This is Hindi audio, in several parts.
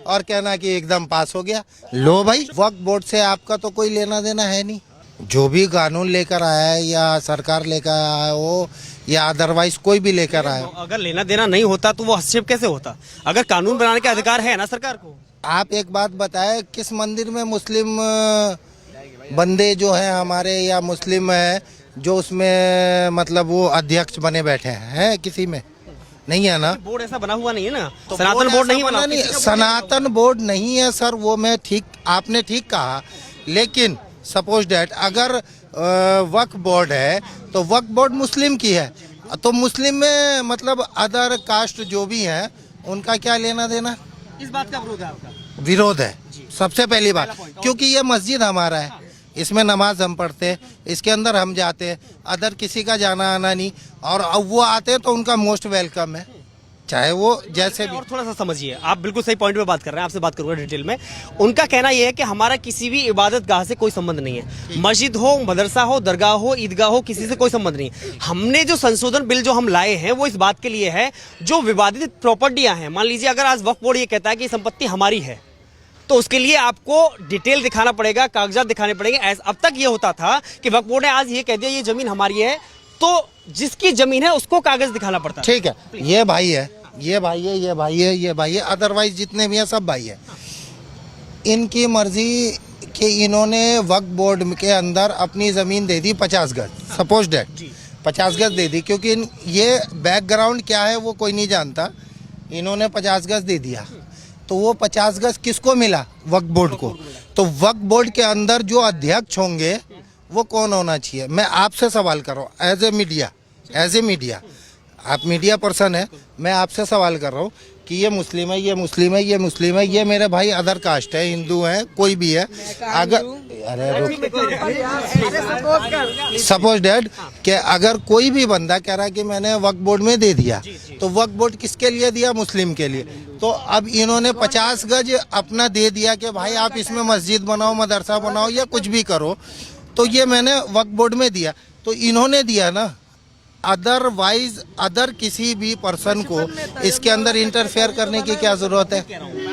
और कहना कि एकदम पास हो गया। लो भाई, वक्फ बोर्ड से आपका तो कोई लेना देना है नहीं। जो भी कानून लेकर आया है या सरकार लेकर आया हो या अदरवाइज कोई भी लेकर आया हो, अगर लेना देना नहीं होता तो वो हस्तक्षेप कैसे होता? अगर कानून बनाने का अधिकार है ना सरकार को। आप एक बात बताएं, किस मंदिर में मुस्लिम बंदे जो हैं हमारे या मुस्लिम है जो उसमें मतलब वो अध्यक्ष बने बैठे हैं? किसी में नहीं है ना। बोर्ड ऐसा बना हुआ नहीं है ना, तो सनातन बोर्ड नहीं ऐसा बना। नहीं, सनातन बोर्ड नहीं है सर, वो मैं ठीक, आपने ठीक कहा। लेकिन सपोज डैट अगर वक्फ बोर्ड है तो वक्फ बोर्ड मुस्लिम की है, तो मुस्लिम में मतलब अदर कास्ट जो भी हैं उनका क्या लेना देना? इस बात का विरोध है आपका? विरोध है सबसे पहली बात, क्योंकि ये मस्जिद हमारा है, इसमें नमाज हम पढ़ते हैं, इसके अंदर हम जाते हैं, अदर किसी का जाना आना नहीं। और अब वो आते हैं तो उनका मोस्ट वेलकम है, चाहे वो जैसे भी। और थोड़ा सा समझिए, आप बिल्कुल सही पॉइंट पे बात कर रहे हैं, आपसे बात करूंगा डिटेल में। उनका कहना यह है कि हमारा किसी भी इबादत गाह से कोई संबंध नहीं है, मस्जिद हो, मदरसा हो, दरगाह हो, ईदगाह हो, किसी से कोई संबंध नहीं। हमने जो संशोधन बिल जो हम लाए हैं वो इस बात के लिए है, जो विवादित प्रॉपर्टियां हैं, मान लीजिए अगर आज वक्फ बोर्ड ये कहता है कि संपत्ति हमारी है, तो उसके लिए आपको डिटेल दिखाना पड़ेगा, कागजात दिखाने पड़ेंगे। अब तक ये होता था कि वक्फ बोर्ड ने आज ये कह दिया ये जमीन हमारी है, तो जिसकी जमीन है उसको कागज दिखाना पड़ता है। ठीक है, ये भाई है, ये भाई है, ये भाई है, ये भाई है, अदरवाइज जितने भी हैं सब भाई है। इनकी मर्जी कि इन्होंने वक्फ बोर्ड के अंदर अपनी ज़मीन दे दी 50 गज, सपोज डेट 50 गज दे दी, क्योंकि ये बैकग्राउंड क्या है वो कोई नहीं जानता। इन्होंने 50 गज दे दिया, तो वो 50 गज किसको मिला? वक्फ बोर्ड को। तो वक्फ बोर्ड के अंदर जो अध्यक्ष होंगे वो कौन होना चाहिए? मैं आपसे सवाल कर रहा हूँ, एज ए मीडिया, आप मीडिया पर्सन है, मैं आपसे सवाल कर रहा हूँ कि ये मुस्लिम है, ये मुस्लिम है, ये मुस्लिम है, ये मेरे भाई अदर कास्ट है, हिंदू है, कोई भी है। अगर सपोज डैट कि अगर कोई भी बंदा कह रहा है कि मैंने वक्फ बोर्ड में दे दिया, तो वक्फ बोर्ड किसके लिए दिया? मुस्लिम के लिए। तो अब इन्होंने 50 गज अपना दे दिया कि भाई आप इसमें मस्जिद बनाओ, मदरसा बनाओ या कुछ भी करो, तो ये मैंने वक्फ बोर्ड में दिया, तो इन्होंने दिया ना। अदरवाइज अदर किसी भी पर्सन को इसके अंदर इंटरफेयर करने की क्या जरूरत है?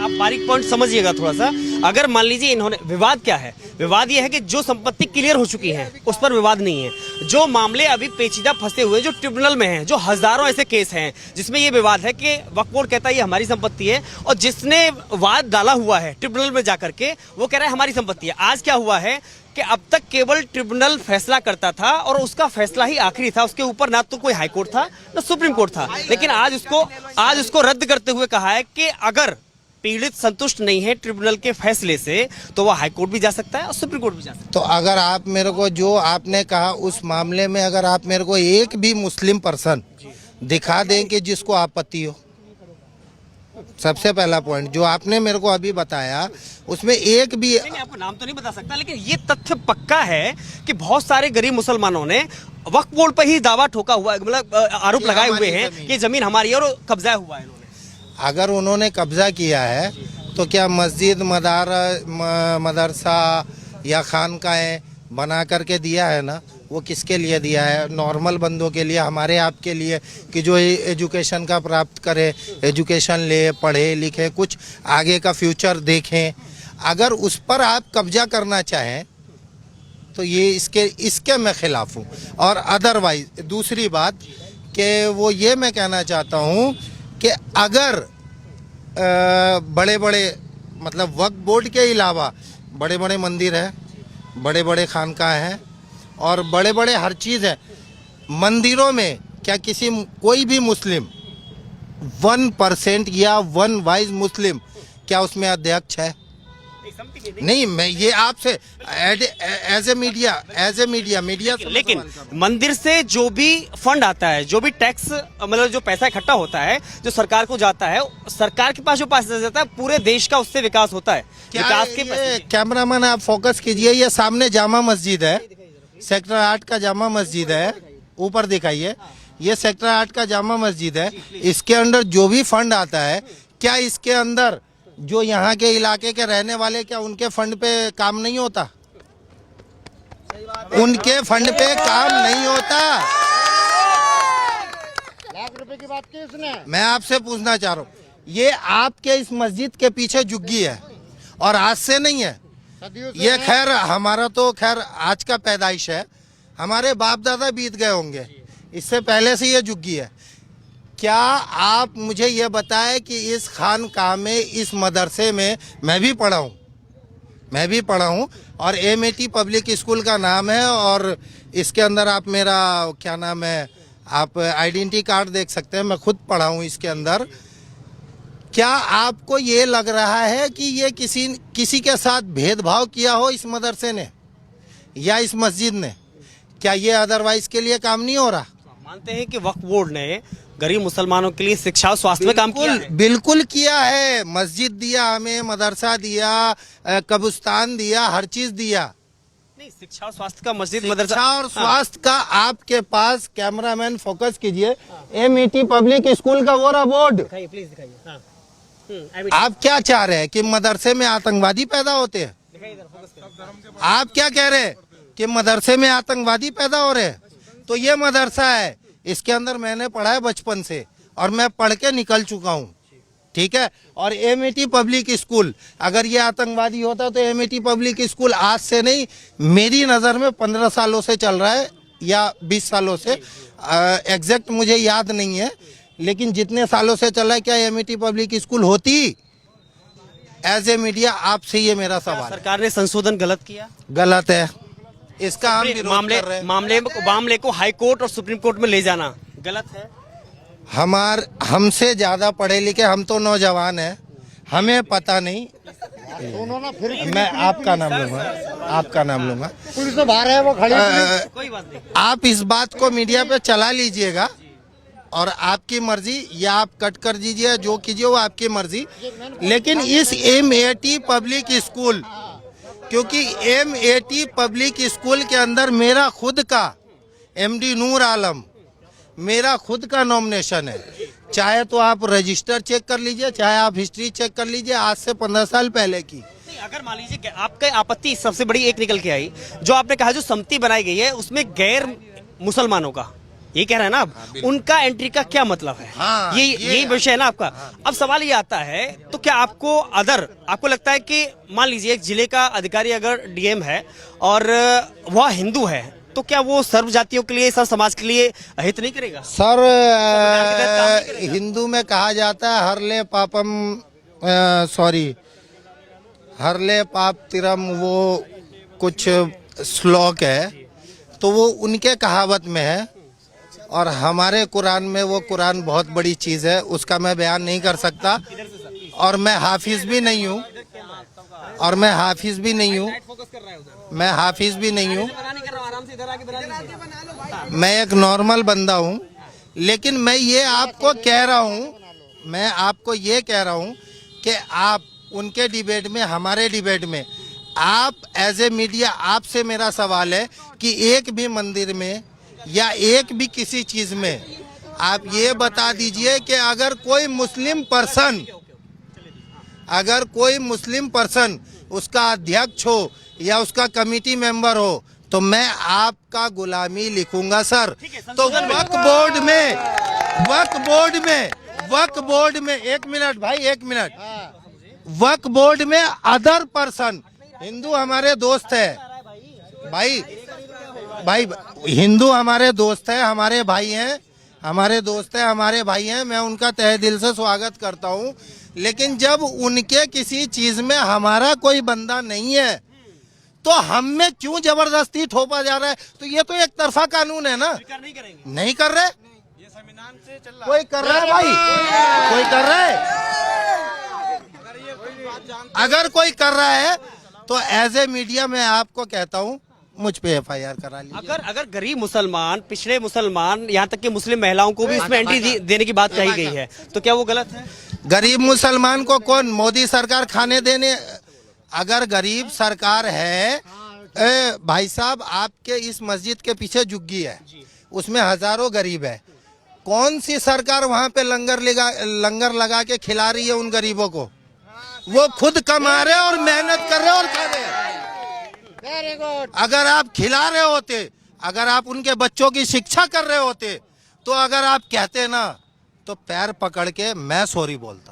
आप बारीक पॉइंट समझिएगा थोड़ा सा। अगर मान लीजिए इन्होंने, विवाद क्या है? विवाद यह है कि जो संपत्ति क्लियर हो चुकी है उस पर विवाद नहीं है। जो मामले अभी पेचीदा फंसे हुए जो ट्रिब्यूनल में हैं, जो हजारों ऐसे केस हैं जिसमें ये विवाद है कि वक्फ बोर्ड कहता है ये हमारी संपत्ति है, और जिसने वाद डाला हुआ है ट्रिब्यूनल में जाकर के वो कह रहा है हमारी संपत्ति है। आज क्या हुआ है कि अब तक केवल ट्रिब्यूनल फैसला करता था और उसका फैसला ही आखिरी था, उसके ऊपर ना तो कोई हाई कोर्ट था ना सुप्रीम कोर्ट था। लेकिन आज उसको रद्द करते हुए कहा है कि अगर पीड़ित संतुष्ट नहीं है ट्रिब्यूनल के फैसले से तो वह हाई कोर्ट भी जा सकता है और सुप्रीम कोर्ट भी जा सकता है। तो अगर आप मेरे को जो आपने कहा उस मामले में अगर आप मेरे को एक भी मुस्लिम पर्सन दिखा दें कि जिसको आपत्ति हो, सबसे पहला पॉइंट जो आपने मेरे को अभी बताया उसमें एक भी, नहीं, आपको नाम तो नहीं बता सकता, लेकिन ये तथ्य पक्का है कि बहुत सारे गरीब मुसलमानों ने वक्फ बोर्ड पर ही दावा ठोका हुआ, मतलब आरोप लगाए हुए हैं कि जमीन हमारी है और कब्जा हुआ है इन्होंने। अगर उन्होंने कब्जा किया है तो क्या मस्जिद, मदरसा या खानकाएं बना करके दिया है ना? वो किसके लिए दिया है? नॉर्मल बंदों के लिए, हमारे आपके लिए, कि जो एजुकेशन का प्राप्त करे, एजुकेशन ले, पढ़े लिखे, कुछ आगे का फ्यूचर देखें। अगर उस पर आप कब्जा करना चाहें तो ये इसके मैं खिलाफ हूँ। और अदरवाइज दूसरी बात कि वो ये मैं कहना चाहता हूँ कि अगर बड़े बड़े मतलब वक्फ बोर्ड के अलावा बड़े बड़े मंदिर हैं, बड़े बड़े खानकाह हैं और बड़े बड़े हर चीज़ है, मंदिरों में क्या कोई भी मुस्लिम 1% या 1 वाइज मुस्लिम क्या उसमें अध्यक्ष है? नहीं, मैं ये आपसे एज ए मीडिया लेकिन मंदिर से जो भी फंड आता है, जो भी टैक्स, मतलब जो पैसा इकट्ठा होता है जो सरकार को जाता है, सरकार के पास जो पैसा जाता है पूरे देश का उससे विकास होता है। विकास के पैसे। कैमरामैन आप फोकस कीजिए, ये सामने जामा मस्जिद है, सेक्टर 8 का जामा मस्जिद है, ऊपर दिखाइए, ये सेक्टर 8 का जामा मस्जिद है। इसके अंदर जो भी फंड आता है, क्या इसके अंदर जो यहाँ के इलाके के रहने वाले, क्या उनके फंड पे काम नहीं होता? उनके फंड पे काम नहीं होता। लाख रुपए की बात की उसने। मैं आपसे पूछना चाह रहा हूँ, ये आपके इस मस्जिद के पीछे झुग्गी है और आज से नहीं है ये। खैर हमारा तो खैर आज का पैदाइश है, हमारे बाप दादा बीत गए होंगे, इससे पहले से ये झुग्गी है। क्या आप मुझे ये बताएं कि इस खानकाह में, इस मदरसे में मैं भी पढ़ा हूँ और एमएटी पब्लिक स्कूल का नाम है और इसके अंदर आप मेरा क्या नाम है, आप आइडेंटिटी कार्ड देख सकते हैं, मैं खुद पढ़ा हूँ इसके अंदर। क्या आपको ये लग रहा है कि ये किसी के साथ भेदभाव किया हो इस मदरसे ने या इस मस्जिद ने? क्या ये अदरवाइज के लिए काम नहीं हो रहा? मानते हैं कि वक्फ बोर्ड ने गरीब मुसलमानों के लिए शिक्षा और स्वास्थ्य में काम किया है? बिल्कुल किया है। मस्जिद दिया हमें, मदरसा दिया, कब्रिस्तान दिया, हर चीज दिया। नहीं, शिक्षा और स्वास्थ्य का मस्जिद मदरसा शिक्षा और स्वास्थ्य का आपके पास, कैमरामैन फोकस कीजिए, एमईटी पब्लिक स्कूल का वो रहा बोर्ड। दिखाइए, प्लीज दिखाइए। हाँ। आप क्या चाह रहे हैं कि मदरसे में आतंकवादी पैदा होते हैं? आप क्या कह रहे हैं कि मदरसे में आतंकवादी पैदा हो रहे हैं? तो ये मदरसा है, इसके अंदर मैंने पढ़ा है बचपन से और मैं पढ़ के निकल चुका हूँ, ठीक है। और एमईटी पब्लिक स्कूल, अगर ये आतंकवादी होता तो एमईटी पब्लिक स्कूल आज से नहीं, मेरी नज़र में 15 सालों से चल रहा है या 20 सालों से, एग्जैक्ट मुझे याद नहीं है, लेकिन जितने सालों से चल रहा है। क्या एमईटी पब्लिक स्कूल होती? एज ए मीडिया आपसे ये मेरा सवाल है। सरकार ने संशोधन गलत किया? गलत है, इसका हम विरोध कर रहे हैं। मामले को हाई कोर्ट और सुप्रीम कोर्ट में ले जाना गलत है? हमसे ज्यादा पढ़े लिखे, हम तो नौजवान हैं, हमें पता नहीं। मैं आपका नाम लूंगा, पुलिस तो बाहर है, वो खड़ी कोई बात नहीं। आप इस बात को मीडिया पे चला लीजिएगा और आपकी मर्जी, या आप कट कर दीजिए, जो कीजिए वो आपकी मर्जी। लेकिन इस एमएटी पब्लिक स्कूल, क्योंकि एमएटी पब्लिक स्कूल के अंदर मेरा खुद का एमडी नूर आलम, मेरा खुद का नॉमिनेशन है। चाहे तो आप रजिस्टर चेक कर लीजिए, चाहे आप हिस्ट्री चेक कर लीजिए, आज से 15 साल पहले की। अगर मान लीजिए आपका आपत्ति सबसे बड़ी एक निकल के आई, जो आपने कहा जो समिति बनाई गई है उसमें गैर मुसलमानों का, ये कह रहे हैं ना आप, उनका एंट्री का क्या मतलब है? हाँ, यही विषय है ना आपका। अब सवाल ये आता है, तो क्या आपको लगता है कि मान लीजिए एक जिले का अधिकारी अगर डीएम है और वह हिंदू है, तो क्या वो सर्व जातियों के लिए, सर्व समाज के लिए हित नहीं करेगा? सर, हिंदू में कहा जाता है हरले पाप तिरम, वो कुछ श्लोक है, तो वो उनके कहावत में है और हमारे कुरान में वो कुरान बहुत बड़ी चीज़ है, उसका मैं बयान नहीं कर सकता। और मैं हाफिज भी नहीं हूँ, मैं एक नॉर्मल बंदा हूँ। लेकिन मैं आपको ये कह रहा हूँ कि आप उनके डिबेट में, हमारे डिबेट में, आप एज ए मीडिया, आपसे मेरा सवाल है कि एक भी मंदिर में या एक भी किसी चीज में आप ये बता दीजिए कि अगर कोई मुस्लिम पर्सन उसका अध्यक्ष हो या उसका कमेटी मेंबर हो, तो मैं आपका गुलामी लिखूंगा सर। तो वक्फ बोर्ड में एक मिनट भाई, वक्फ बोर्ड में अदर पर्सन, हिंदू हमारे दोस्त है भाई, हिंदू हमारे दोस्त है, हमारे भाई हैं, मैं उनका तहे दिल से स्वागत करता हूं। लेकिन जब उनके किसी चीज में हमारा कोई बंदा नहीं है, तो हम में क्यों जबरदस्ती थोपा जा रहा है? तो ये तो एक तरफा कानून है ना। नहीं कर रहे, ये संविधान से चल रहा, कोई कर रहा है भाई, कोई कर रहा है। अगर कोई कर रहा है तो एज ए मीडिया मैं आपको कहता हूँ, मुझ पे एफआईआर करा लीजिए। अगर गरीब मुसलमान, पिछड़े मुसलमान, यहाँ तक कि मुस्लिम महिलाओं को भी इसमें एंट्री देने की बात कही गई है, तो क्या वो गलत है? गरीब मुसलमान को कौन, मोदी सरकार खाने देने? अगर गरीब सरकार है, भाई साहब, आपके इस मस्जिद के पीछे झुग्गी है, उसमें हजारों गरीब है, कौन सी सरकार वहाँ पे लंगर लगा के खिला रही है उन गरीबों को? वो खुद कमा रहे और मेहनत कर रहे और खा रहे। अगर आप खिला रहे होते, अगर आप उनके बच्चों की शिक्षा कर रहे होते, तो अगर आप कहते ना, तो पैर पकड़ के मैं सॉरी बोलता।